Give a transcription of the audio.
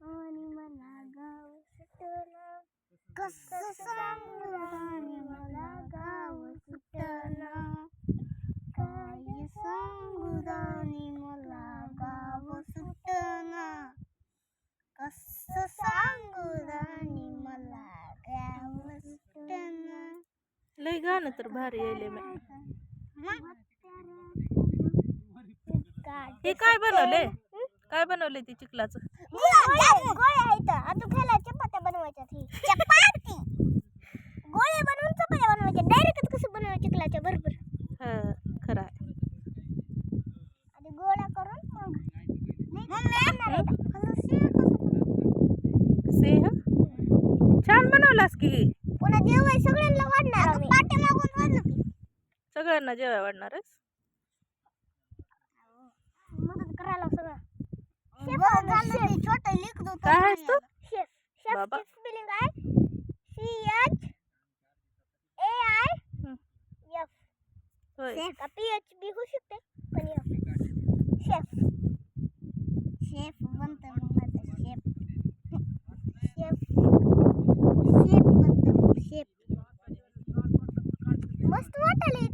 आणि मला गाव सुटलं कसं सांगू आणि मला गाव सुटलं काय सांगू आणि मला गाव सुटलं कसं सांगू आणि मला गाव सुटलं. लय गाणं तर भारी यायले मी. हे काय बनवले? काय बनवले ती चिखलाचं? आता खायला चपात्या बनवायच्या. चपाती गोळे बनवून चपात्या बनवायच्या. डायरेक्ट कसं बनवायचं चिखलाच्या बरोबर. हा खरं आहे. आधी गोळा करून सिंह छान बनवलास की. पुन्हा जेवाय सगळ्यांना वाढणार आम्ही. पाठीमागून वाढलं की सगळ्यांना जेवाय वाढणारच. मदत करायला सगळं. छोटं लिखतो काय आहेस तू? शेफ. शेफ बाबा. स्पेलिंग आहे CHAIF. होय. का PHB होऊ शकते पण शेफ. शेफ बनतं मग आता शेफ. शेफ शेफ बनतं मग शेफ. मस्त वाटायला